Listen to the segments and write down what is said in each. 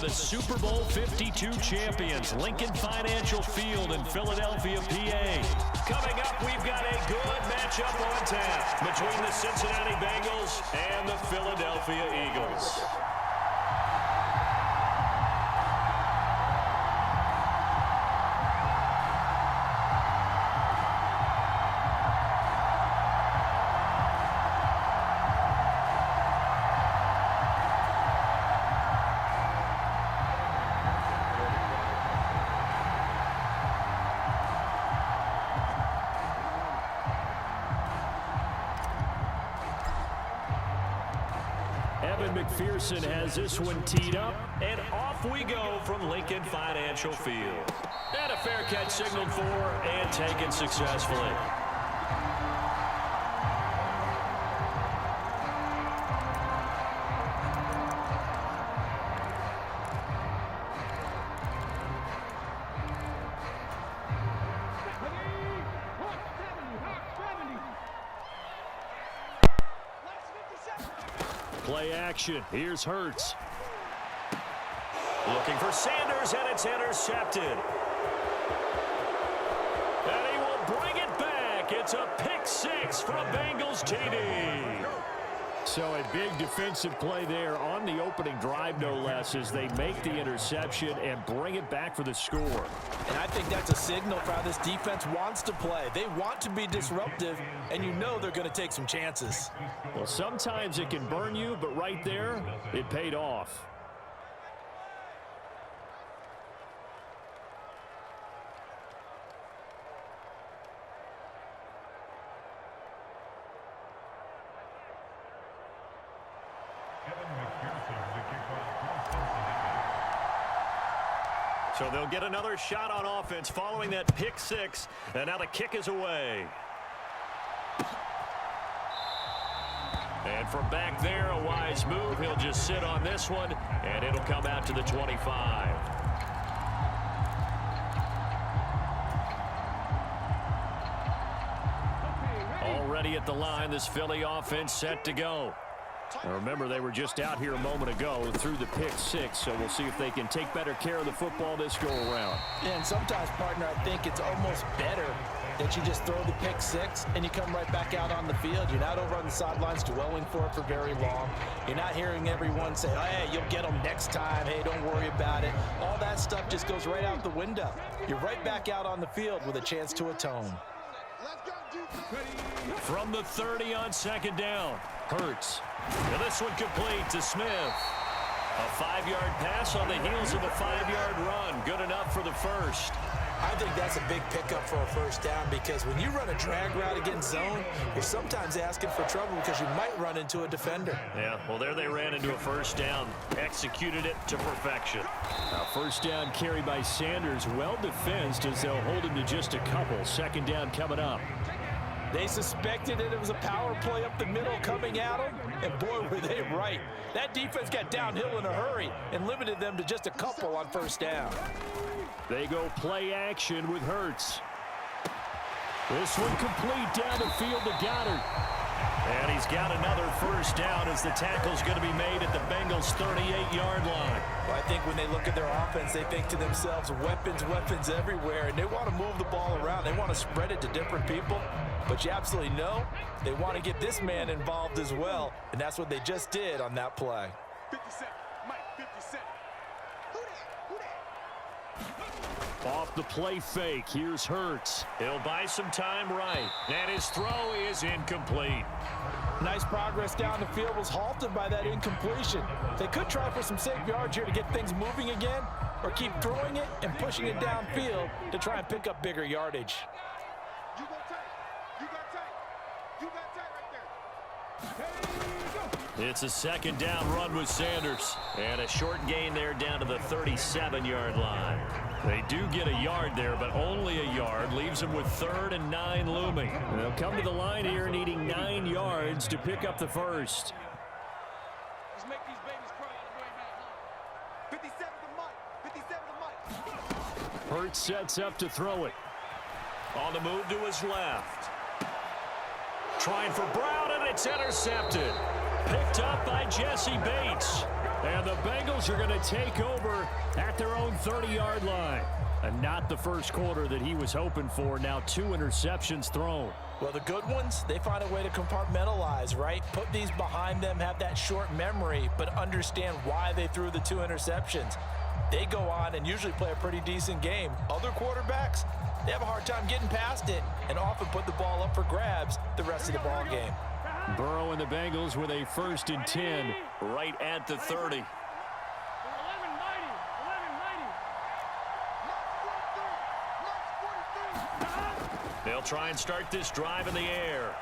the Super Bowl 52 champions, Lincoln Financial Field in Philadelphia, PA. Coming up, we've got a good matchup on tap between the Cincinnati Bengals and the Philadelphia Eagles. McPherson has this one teed up, and off we go from Lincoln Financial Field. And a fair catch signaled for and taken successfully. Play action. Here's Hurts. Looking for Sanders, and it's intercepted. And he will bring it back. It's a pick six from Bengals TD. So a big defensive play there on the opening drive, no less, as they make the interception and bring it back for the score. And I think that's a signal for how this defense wants to play. They want to be disruptive, and you know they're going to take some chances. Well, sometimes it can burn you, but right there, it paid off. So they'll get another shot on offense following that pick six, and now the kick is away. And from back there, a wise move. He'll just sit on this one, and it'll come out to the 25. Already at the line, this Philly offense set to go. Now remember, they were just out here a moment ago through the pick six, so we'll see if they can take better care of the football this go-around. And sometimes, partner, I think it's almost better that you just throw the pick six and you come right back out on the field. You're not over on the sidelines dwelling for it for very long. You're not hearing everyone say, oh, hey, you'll get them next time. Hey, don't worry about it. All that stuff just goes right out the window. You're right back out on the field with a chance to atone. From the 30 on second down, Hurts. And this one complete to Smith. A 5-yard pass on the heels of a 5-yard run. Good enough for the first. I think that's a big pickup for a first down, because when you run a drag route against zone, you're sometimes asking for trouble because you might run into a defender. Yeah, well, there they ran into a first down. Executed it to perfection. A first down carry by Sanders. Well defensed as they'll hold him to just a couple. Second down coming up. They suspected it was a power play up the middle coming at them, and boy, were they right. That defense got downhill in a hurry and limited them to just a couple on first down. They go play action with Hurts. This one complete down the field to Goddard. And he's got another first down as the tackle's going to be made at the Bengals' 38-yard line. Well, I think when they look at their offense, they think to themselves, weapons, weapons everywhere, and they want to move the ball around. They want to spread it to different people. But you absolutely know they want to get this man involved as well, and that's what they just did on that play. 50 Mike, 50 Off the play fake, here's Hurts. He'll buy some time right, and his throw is incomplete. Nice progress down the field was halted by that incompletion. They could try for some safe yards here to get things moving again, or keep throwing it and pushing it downfield to try and pick up bigger yardage. You go tight. You got tight. You got tight right there. Hey, It's a second down run with Sanders. And a short gain there down to the 37-yard line. They do get a yard there, but only a yard. Leaves them with 3rd and 9 looming. They'll come to the line here needing 9 yards to pick up the first. let's make these babies cry on the way back home. 57 to Mike. 57 to Mike. Hurts sets up to throw it. On the move to his left. Trying for Brown, and it's intercepted. Picked up by Jesse Bates. And the Bengals are going to take over at their own 30-yard line. And not the first quarter that he was hoping for. Now 2 interceptions thrown. Well, the good ones, they find a way to compartmentalize, right? Put these behind them, have that short memory, but understand why they threw the 2 interceptions. They go on and usually play a pretty decent game. Other quarterbacks, they have a hard time getting past it and often put the ball up for grabs the rest of the ball game. Burrow and the Bengals with a 1st and 10 right at the 30. They'll try and start this drive in the air.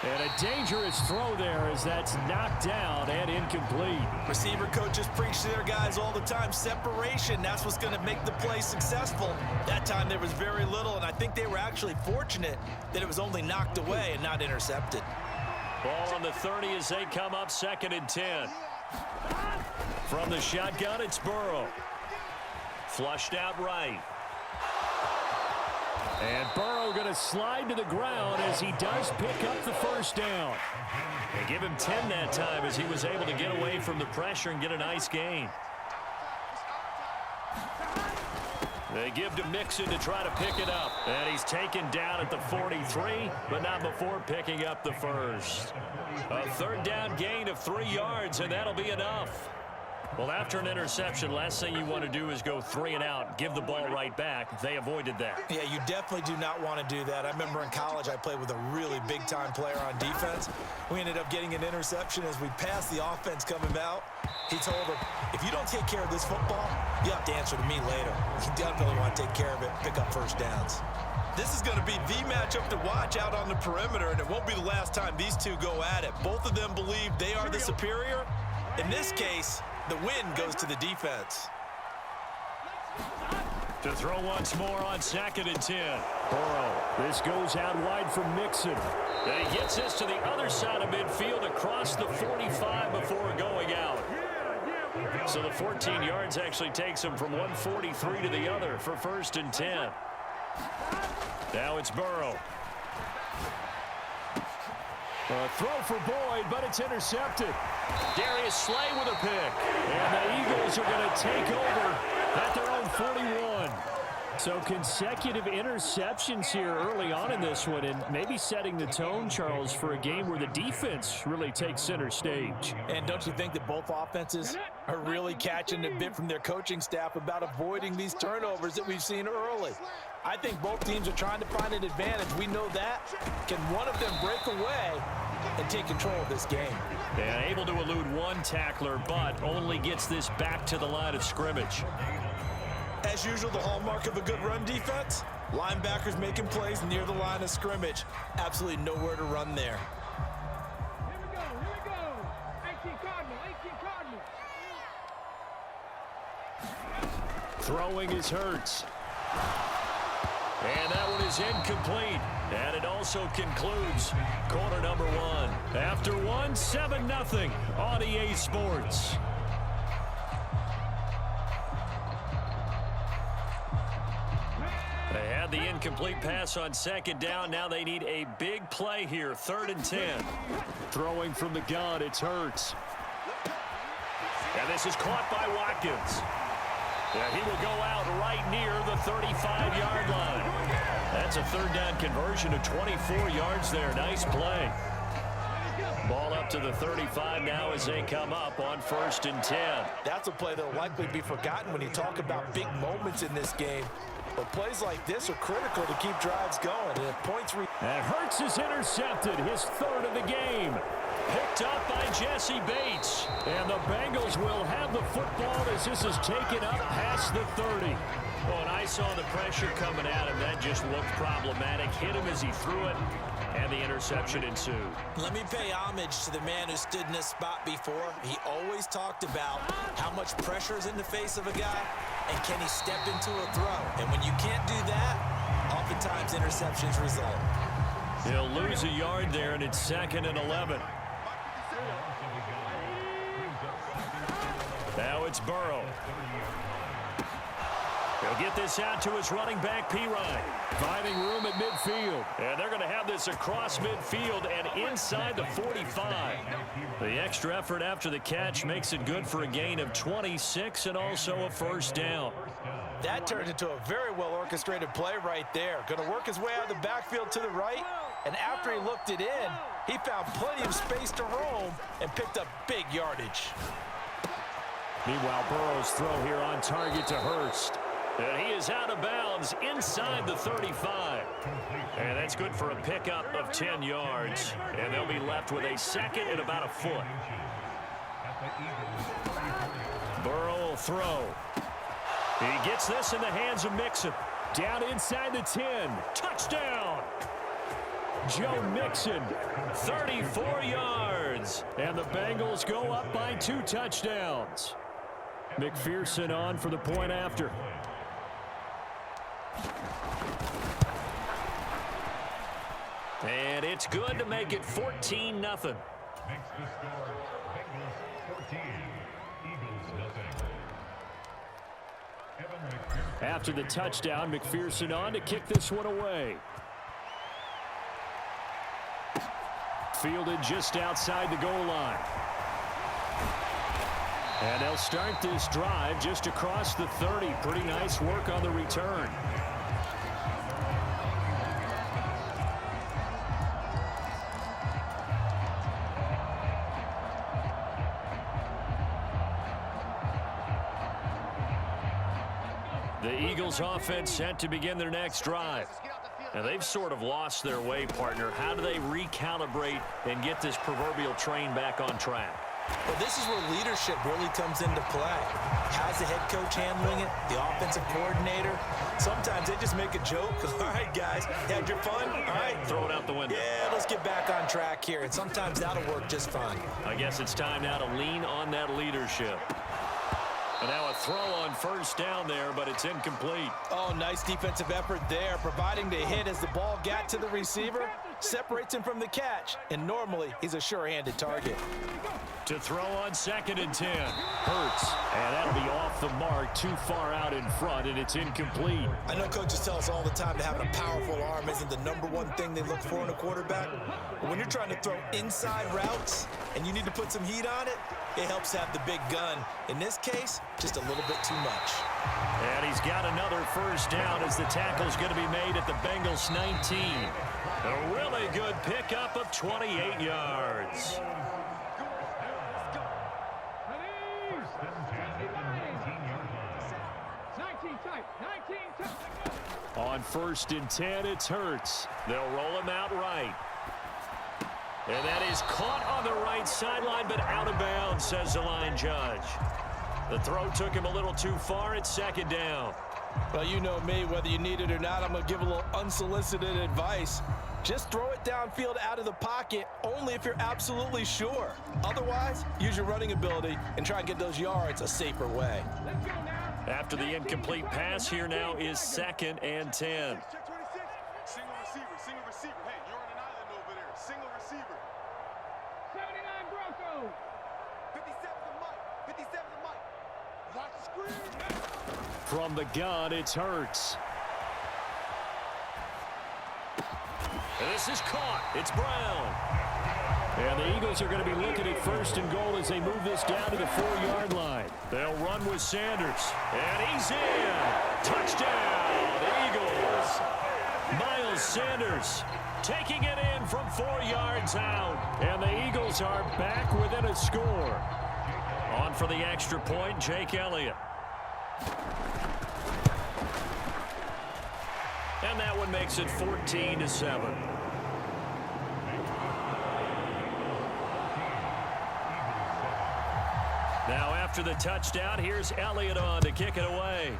And a dangerous throw there as that's knocked down and incomplete. Receiver coaches preach to their guys all the time. Separation, that's what's going to make the play successful. That time there was very little, and I think they were actually fortunate that it was only knocked away and not intercepted. Ball on the 30 as they come up 2nd and 10. From the shotgun, it's Burrow. Flushed out right. And Burrow going to slide to the ground as he does pick up the 1st down. They give him 10 that time as he was able to get away from the pressure and get a nice gain. They give to Mixon to try to pick it up. And he's taken down at the 43, but not before picking up the 1st. A 3rd down gain of 3 yards, and that'll be enough. Well, after an interception, last thing you want to do is go 3 and out, give the ball right back. They avoided that. Yeah, you definitely do not want to do that. I remember in college I played with a really big-time player on defense. We ended up getting an interception as we passed the offense coming out. He told him, if you don't take care of this football, you have to answer to me later. You definitely want to take care of it, pick up 1st downs. This is going to be the matchup to watch out on the perimeter, and it won't be the last time these two go at it. Both of them believe they are the superior. In this case, the win goes to the defense. To throw once more on 2nd and 10. Burrow. This goes out wide from Mixon. And he gets this to the other side of midfield across the 45 before going out. So the 14 yards actually takes him from 143 to the other for 1st and 10. Now it's Burrow. A throw for Boyd, but it's intercepted. Darius Slay with a pick. And the Eagles are going to take over at their own 41. So consecutive interceptions here early on in this one, and maybe setting the tone, Charles, for a game where the defense really takes center stage. And don't you think that both offenses are really catching a bit from their coaching staff about avoiding these turnovers that we've seen early? I think both teams are trying to find an advantage. We know that. Can one of them break away and take control of this game? And able to elude one tackler, but only gets this back to the line of scrimmage. As usual, the hallmark of a good run defense, linebackers making plays near the line of scrimmage. Absolutely nowhere to run there. Here we go. 18 Cardinal, 18 Cardinal. Throwing is Hurts. And that one is incomplete. And it also concludes quarter number 1. After 1, 7-0 on EA Sports. They had the incomplete pass on 2nd down. Now they need a big play here. 3rd and 10. Throwing from the gun, it's Hurts. And this is caught by Watkins. Yeah, he will go out right near the 35-yard line. That's a 3rd down conversion of 24 yards there. Nice play. Ball up to the 35 now as they come up on 1st and 10. That's a play that will likely be forgotten when you talk about big moments in this game. But plays like this are critical to keep drives going. And if points and Hurts is intercepted, his 3rd of the game. Picked up by Jesse Bates. And the Bengals will have the football as this is taken up past the 30. Well, and I saw the pressure coming at him. That just looked problematic. Hit him as he threw it, and the interception ensued. Let me pay homage to the man who stood in this spot before. He always talked about how much pressure is in the face of a guy, and can he step into a throw. And when you can't do that, oftentimes interceptions result. He'll lose a yard there, and it's 2nd and 11. Now it's Burrow. He'll They'll get this out to his running back, P-Ryan. Finding room at midfield. And they're going to have this across midfield and inside the 45. The extra effort after the catch makes it good for a gain of 26 and also a first down. That turned into a very well-orchestrated play right there. Going to work his way out of the backfield to the right, and after he looked it in, he found plenty of space to roam and picked up big yardage. Meanwhile, Burrow's throw here on target to Hurst. And he is out of bounds inside the 35. And that's good for a pickup of 10 yards. And they'll be left with a second and about a foot. Burrow will throw. He gets this in the hands of Mixon. Down inside the 10. Touchdown! Joe Mixon, 34 yards. And the Bengals go up by 2 touchdowns. McPherson on for the point after. And it's good to make it 14-0. Makes the score Bengals 14, Eagles nothing. After the touchdown, McPherson on to kick this one away. Fielded just outside the goal line. And they'll start this drive just across the 30. Pretty nice work on the return. The Eagles offense set to begin their next drive. And they've sort of lost their way, partner. How do they recalibrate and get this proverbial train back on track? Well, this is where leadership really comes into play. How's the head coach handling it? The offensive coordinator? Sometimes they just make a joke. All right, guys, had your fun? All right. Throw it out the window. Yeah, let's get back on track here. And sometimes that'll work just fine. I guess it's time now to lean on that leadership. And now a throw on first down there, but it's incomplete. Oh, nice defensive effort there, providing the hit as the ball got to the receiver, separates him from the catch, and normally he's a sure-handed target. To throw on 2nd and 10. Hurts, and that'll be off the mark, too far out in front, and it's incomplete. I know coaches tell us all the time that having a powerful arm isn't the #1 thing they look for in a quarterback. But when you're trying to throw inside routes and you need to put some heat on it, it helps have the big gun. In this case, just a little bit too much. And he's got another first down as the tackle's going to be made at the Bengals 19. A really good pickup of 28 yards. On 1st and 10, it's Hurts. They'll roll him out right. And that is caught on the right sideline, but out of bounds, says the line judge. The throw took him a little too far. It's 2nd down. Well, you know me, whether you need it or not, I'm going to give a little unsolicited advice. Just throw it downfield out of the pocket only if you're absolutely sure. Otherwise, use your running ability and try and get those yards a safer way. After the incomplete pass, here now is 2nd and 10. Check 26. Single receiver. Hey, you're on an island over there. Single receiver. 79 Broncos. 57 to Mike. 57 to Mike. Watch the screen. From the gun, it's Hurts. And this is caught. It's Brown. And the Eagles are going to be looking at 1st and goal as they move this down to the 4-yard line. They'll run with Sanders. And he's in. Touchdown, Eagles. Miles Sanders taking it in from 4 yards out. And the Eagles are back within a score. On for the extra point, Jake Elliott. And that one makes it 14-7. Now after the touchdown, here's Elliott on to kick it away.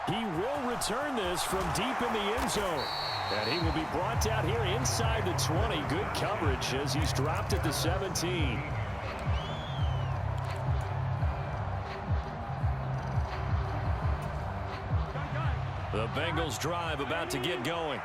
He will return this from deep in the end zone. And he will be brought down here inside the 20. Good coverage as he's dropped at the 17. The Bengals drive about to get going.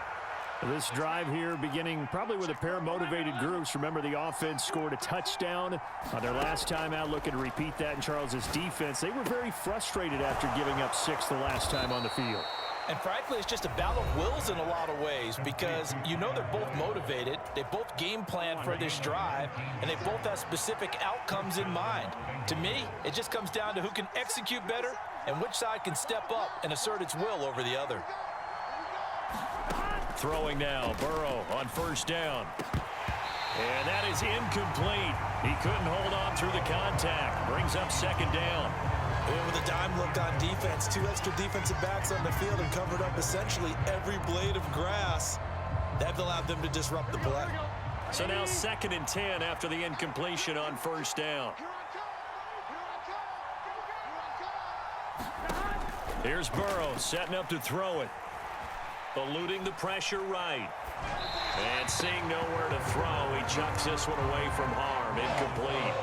This drive here beginning probably with a pair of motivated groups. Remember, the offense scored a touchdown on their last time out, looking to repeat that in Charles's defense. They were very frustrated after giving up 6 the last time on the field. And frankly, it's just a battle of wills in a lot of ways because you know they're both motivated, they both game plan for this drive, and they both have specific outcomes in mind. To me, it just comes down to who can execute better and which side can step up and assert its will over the other. Throwing now, Burrow on first down. And that is incomplete. He couldn't hold on through the contact. Brings up second down. And with a dime look on defense, 2 extra defensive backs on the field and covered up essentially every blade of grass. That allowed them to disrupt the play. So now 2nd and 10 after the incompletion on first down. Here's Burrow setting up to throw it. Eluding the pressure right. And seeing nowhere to throw, he chucks this one away from harm. Incomplete.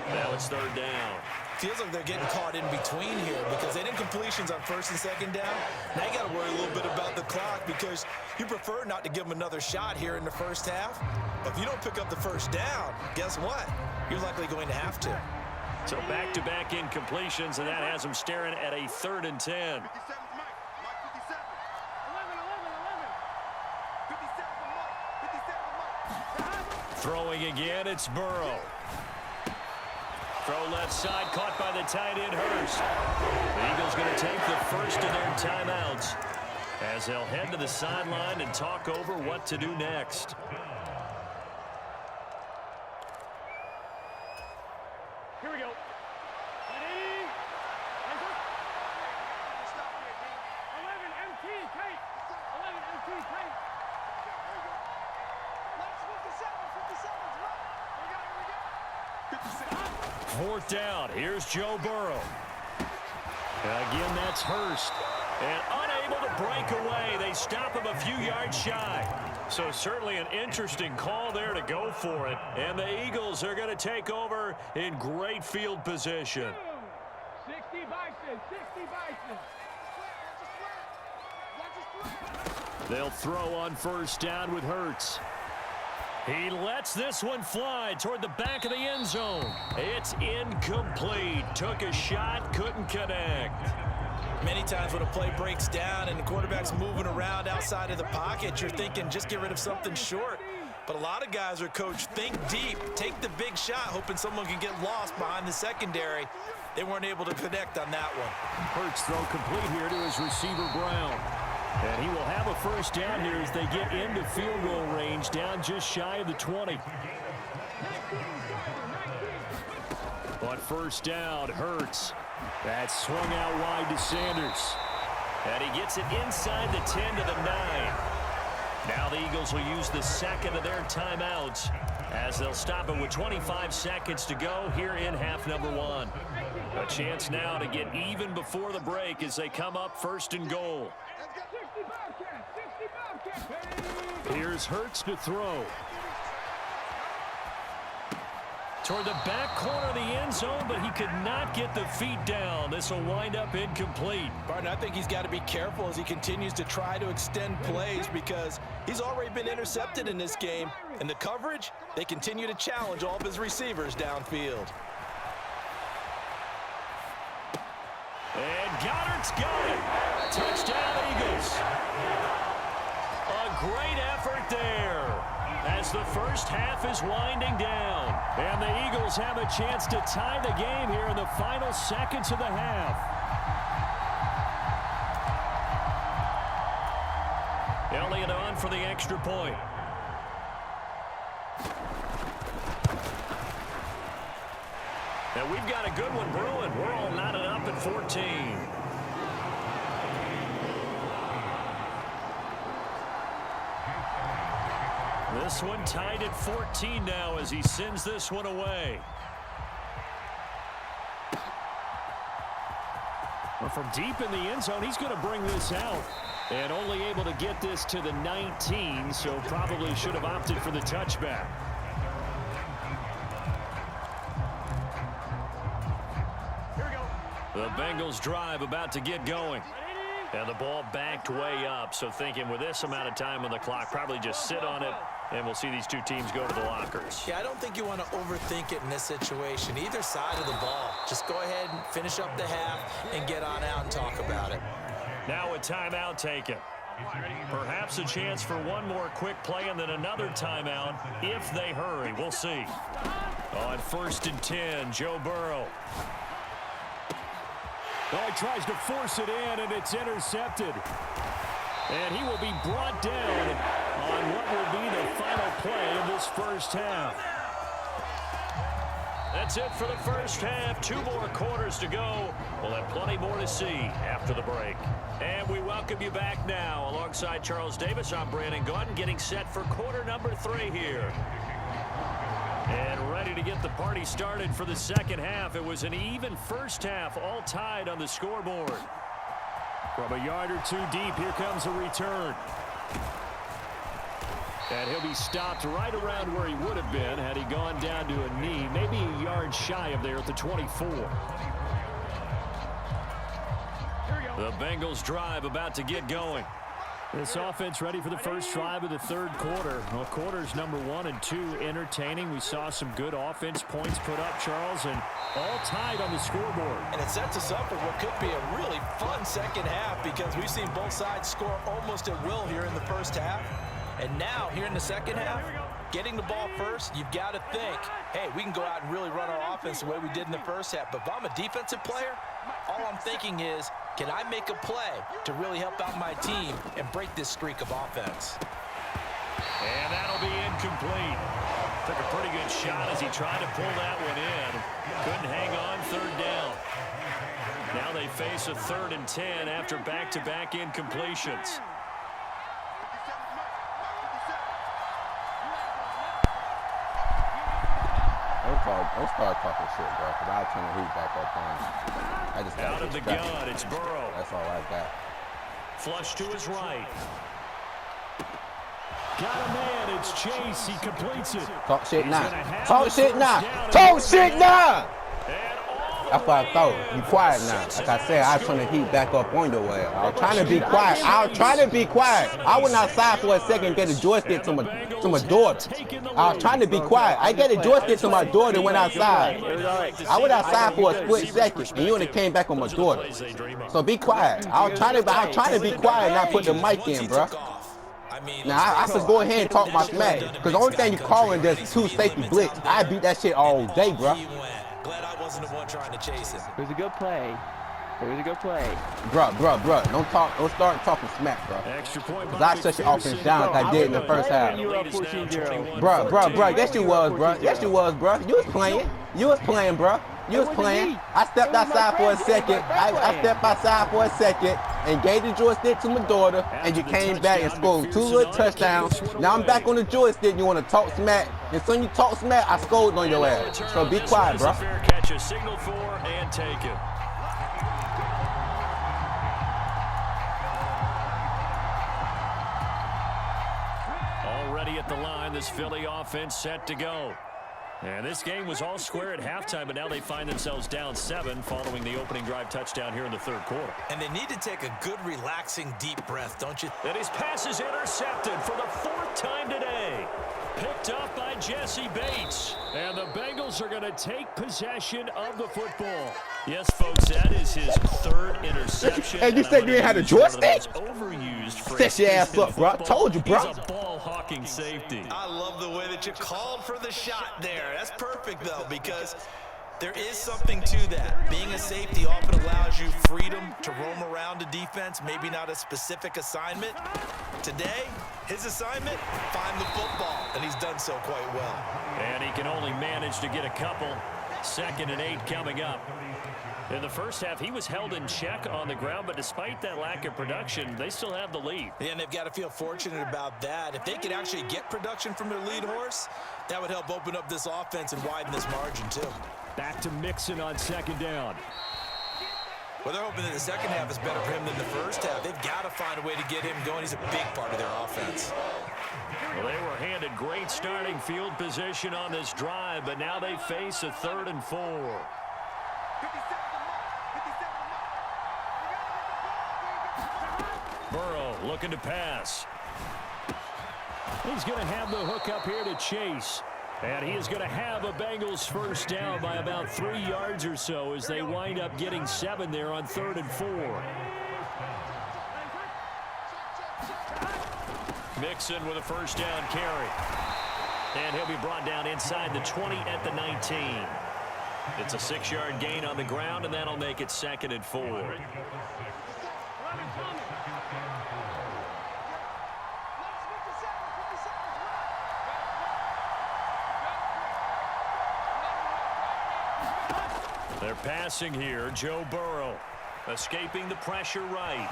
Now it's 3rd down. Feels like they're getting caught in between here because they did incompletions on 1st and 2nd down. Now you got to worry a little bit about the clock because you prefer not to give them another shot here in the first half. But if you don't pick up the 1st down, guess what? You're likely going to have to. So back-to-back incompletions, and that has them staring at a 3rd and 10. 57's Mike. Mike 57. 11. 57's Mike. Throwing again, it's Burrow. Throw left side, caught by the tight end, Hurst. The Eagles going to take the first of their timeouts as they'll head to the sideline and talk over what to do next. Here we go. Ready? 11 MT tight. 11 MT tight. Mike's 57's right. Here we go. 4th down. Here's Joe Burrow. Again, that's Hurst. And unable to break away. They stop him a few yards shy. So certainly an interesting call there to go for it. And the Eagles are going to take over in great field position. 60 Bison. 60 Bison. They'll throw on first down with Hurts. He lets this one fly toward the back of the end zone. It's incomplete. Took a shot, couldn't connect. Many times when a play breaks down and the quarterback's moving around outside of the pocket, you're thinking just get rid of something short. But a lot of guys are coached, think deep, take the big shot, hoping someone can get lost behind the secondary. They weren't able to connect on that one. Hurts throw complete here to his receiver, Brown. And he will have a first down here as they get into field goal range, down just shy of the 20. But first down, Hurts. That swung out wide to Sanders. And he gets it inside the 10 to the 9. Now the Eagles will use the 2nd of their timeouts as they'll stop it with 25 seconds to go here in half number 1. A chance now to get even before the break as they come up 1st and goal. Here's Hurts to throw. Toward the back corner of the end zone, but he could not get the feet down. This will wind up incomplete. Barton, I think he's got to be careful as he continues to try to extend plays because he's already been intercepted in this game. And the coverage, they continue to challenge all of his receivers downfield. And Goddard's got it. Touchdown, Eagles. A great effort there as the first half is winding down. And the Eagles have a chance to tie the game here in the final seconds of the half. Elliott on for the extra point. And we've got a good one brewing. We're all knotted up at 14. This one tied at 14 now as he sends this one away. Well, from deep in the end zone, he's going to bring this out. And only able to get this to the 19, so probably should have opted for the touchback. The Bengals drive about to get going. And the ball backed way up, so thinking with this amount of time on the clock, probably just sit on it, and we'll see these two teams go to the lockers. Yeah, I don't think you want to overthink it in this situation. Either side of the ball. Just go ahead and finish up the half and get on out and talk about it. Now a timeout taken. Perhaps a chance for one more quick play and then another timeout if they hurry. We'll see. On 1st and 10, Joe Burrow. Oh, he tries to force it in, and it's intercepted. And he will be brought down on what will be the final play of this first half. That's it for the first half. 2 more quarters to go. We'll have plenty more to see after the break. And we welcome you back now. Alongside Charles Davis, I'm Brandon Gaudin, getting set for quarter number 3 here. And ready to get the party started for the second half. It was an even first half, all tied on the scoreboard. From a yard or 2 deep, here comes a return. And he'll be stopped right around where he would have been had he gone down to a knee, maybe a yard shy of there at the 24. The Bengals drive about to get going. This offense ready for the first drive of the third quarter. Well, quarters number 1 and 2 entertaining. We saw some good offense points put up, Charles, and all tied on the scoreboard. And it sets us up for what could be a really fun second half because we've seen both sides score almost at will here in the first half. And now, here in the second half, getting the ball first, you've got to think, hey, we can go out and really run our offense the way we did in the first half. But if I'm a defensive player, all I'm thinking is, can I make a play to really help out my team and break this streak of offense? And that'll be incomplete. Took a pretty good shot as he tried to pull that one in. Couldn't hang on, 3rd down. Now they face a 3rd and 10 after back-to-back incompletions. Don't start talking shit, bro, because I'll turn the heat back up on you. I just out of the gun, it's Burrow. That's all I got. Flush to his right. Got a man, it's Chase, he completes it. Talk shit now. Talk shit now. Talk shit now. That's what I thought. You quiet now. Like I said, I turn the heat back up on your way. I was trying to be quiet. I was trying to be quiet. I went outside for a second and get a joystick to my daughter. I was trying to be quiet. I get a joystick to my daughter and went outside. I went outside for a split second and you only came back on my daughter. So be quiet. I was trying to be quiet and not put the mic in, bro. Now, I could go ahead and talk my smack. Because the only thing you calling is 2 safety blitz. I beat that shit all day, bro. Glad I wasn't the one trying to chase him. It was a good play. It was a good play. Bruh. Don't start talking smack, bro. Extra point. Because I shut your offense down like I did in the first half. You were up 14-0. Bruh. Yes, you was, bruh. Yes, you was, bruh. You was playing. You was playing, bruh. You was playing. I stepped outside for a second. I stepped outside for a second and gave the joystick to my daughter, and you came back and scored 2 little touchdowns. Now I'm back on the joystick. You want to talk smack, and so when you talk smack, I scolded on your ass. So be quiet, bro. Fair catch, a signal for and take it. Already at the line, this Philly offense set to go. And this game was all square at halftime, but now they find themselves down 7 following the opening drive touchdown here in the 3rd quarter. And they need to take a good, relaxing, deep breath, don't you? And his pass is intercepted for the 4th time today. Picked up by Jesse Bates. And the Bengals are going to take possession of the football. Yes, folks, that is his 3rd interception. Hey, you said you ain't had a joystick? Overused for Set your ass up, bro. Told you, bro. He's a ball-hawking safety. I love the way that you called for the shot there. That's perfect, though, because there is something to that. Being a safety often allows you freedom to roam around the defense, maybe not a specific assignment. Today, his assignment, find the football, and he's done so quite well. And he can only manage to get a couple. 2nd and 8 coming up. In the first half, he was held in check on the ground, but despite that lack of production, they still have the lead. Yeah, and they've got to feel fortunate about that. If they could actually get production from their lead horse, that would help open up this offense and widen this margin, too. Back to Mixon on 2nd down. Well, they're hoping that the second half is better for him than the first half. They've got to find a way to get him going. He's a big part of their offense. Well, they were handed great starting field position on this drive, but now they face a 3rd and 4. Burrow looking to pass. He's going to have the hook up here to Chase. And he is going to have a Bengals first down by about 3 yards or so as they wind up getting 7 there on 3rd and 4. Mixon with a first down carry. And he'll be brought down inside the 20 at the 19. It's a 6-yard gain on the ground, and that'll make it 2nd and 4. They're passing here. Joe Burrow escaping the pressure right.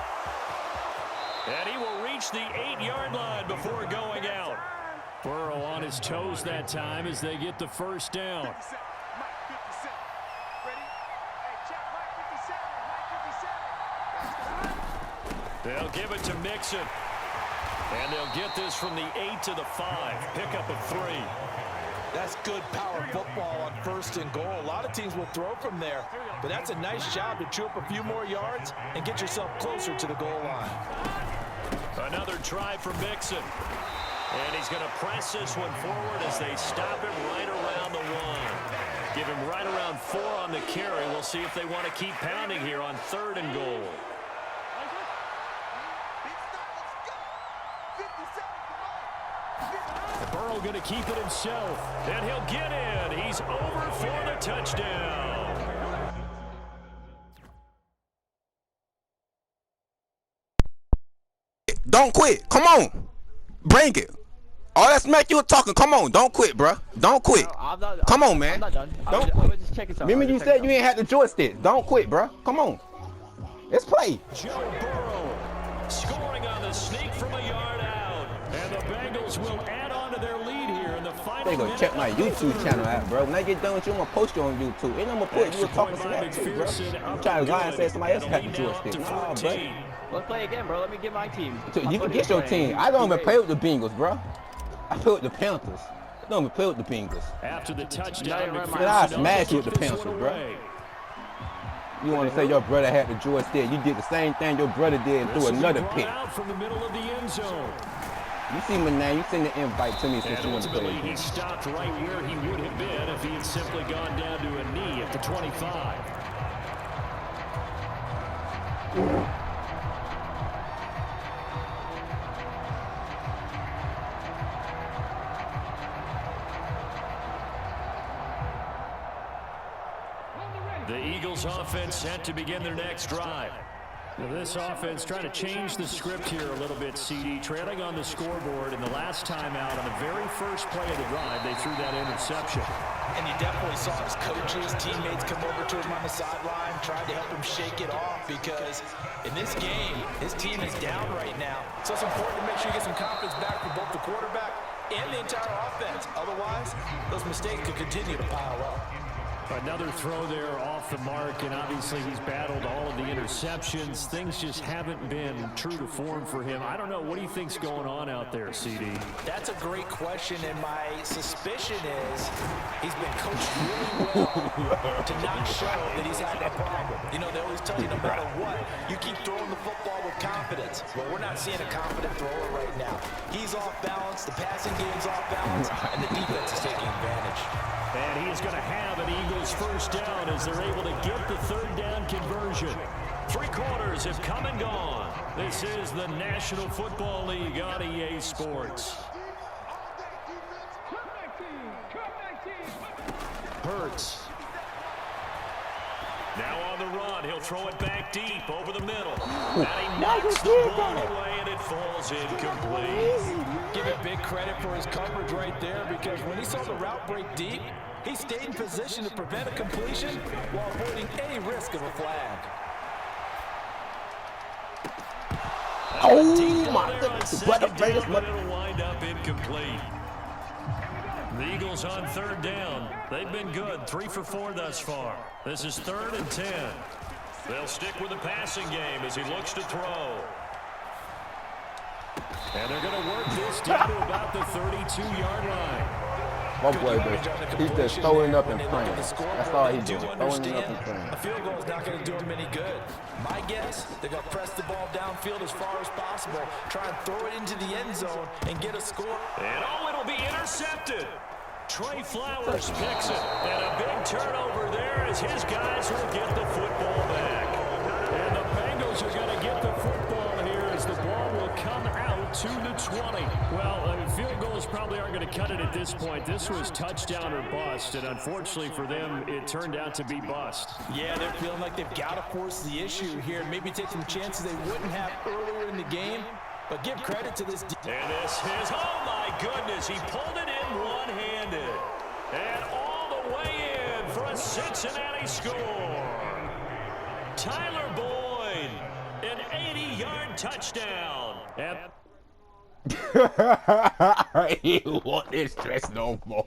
And he will reach the 8-yard line before going out. Burrow on his toes that time as they get the first down. They'll give it to Mixon. And they'll get this from the 8 to the 5. Pickup of 3. That's good power football on 1st and goal. A lot of teams will throw from there, but that's a nice job to chew up a few more yards and get yourself closer to the goal line. Another try for Mixon. And he's going to press this one forward as they stop him right around the 1. Give him right around 4 on the carry. We'll see if they want to keep pounding here on 3rd and goal. Burrow going to keep it himself. And he'll get in. He's over for the touchdown. Don't quit. Come on. Bring it. All that smack you were talking. Come on. Don't quit, bro. Don't quit. Come on, man. I'm not done. Don't I quit. was just checking something. Remember you said you ain't had the joystick. Don't quit, bro. Come on. Let's play. Joe Burrow scoring on the sneak from a yard out. And the Bengals will add on to their lead here in the final They gonna check my YouTube channel out, bro. When I get done with you, I'm gonna post you on YouTube. And I'm gonna put you were talking smack too, bro. I'm trying to lie and say somebody else had the joystick. Nah, bro. Let's play again, bro. Let me get my team. You can get your team. I don't even play with the Bengals, bro. I play with the Panthers. I don't even play with the Bengals. After the touchdown, Man, I smash you with the Panthers, bro. You want to say your brother had the joystick? You did the same thing your brother did and threw another pick. From the middle of the end zone. You see my name. You send the invite to me since And you want to play. ultimately, he stopped right where he would have been if he had simply gone down to a knee at the 25. The Eagles offense set to begin their next drive. Now this offense trying to change the script here a little bit, CD. Trailing on the scoreboard, and the last time out on the very first play of the drive, they threw that interception. And you definitely saw his coaches, teammates come over to him on the sideline, tried to help him shake it off because in this game, his team is down right now. So it's important to make sure you get some confidence back for both the quarterback and the entire offense. Otherwise, those mistakes could continue to pile up. Another throw there off the mark, and obviously he's battled all of the interceptions. Things just haven't been true to form for him. I don't know. What do you think's going on out there, CD? That's a great question, and my suspicion is he's been coached really well to not show that he's had that problem. You know, they always tell you no matter what, you keep throwing the football with confidence. Well, we're not seeing a confident thrower right now. He's off balance, the passing game's off balance, and the defense is taking advantage. And he is going to have an Eagles first down as they're able to get the 3rd down conversion. 3 quarters have come and gone. This is the National Football League on EA Sports. Hurts. Now on the run, he'll throw it back deep over the middle. And he knocks the ball away, and it falls incomplete. Give it big credit for his coverage right there because when he saw the route break deep, he stayed in position to prevent a completion while avoiding any risk of a flag. Oh, my goodness. What a play this much. It'll wind up incomplete. The Eagles on 3rd down. They've been good. 3 for 4 thus far. This is 3rd and 10. They'll stick with the passing game as he looks to throw. And they're going to work this down to about the 32-yard line. My boy, he's just throwing up and playing. That's all he's doing, throwing it up and playing. A field goal is not going to do him any good. My guess, they're going to press the ball downfield as far as possible, try and throw it into the end zone and get a score. And it'll be intercepted. Trey Flowers picks it, and a big turnover there as his guys will get the football back. And the Bengals are going to get the football here as the ball will come out to the 20. Well, field goals probably aren't going to cut it at this point. This was touchdown or bust, and unfortunately for them, it turned out to be bust. Yeah, they're feeling like they've got to force the issue here, maybe take some chances they wouldn't have earlier in the game. But give credit to this. And this is, oh my goodness, he pulled it in one-handed. And all the way in for a Cincinnati score. Tyler Boyd, an 80-yard touchdown. He want this stress no more.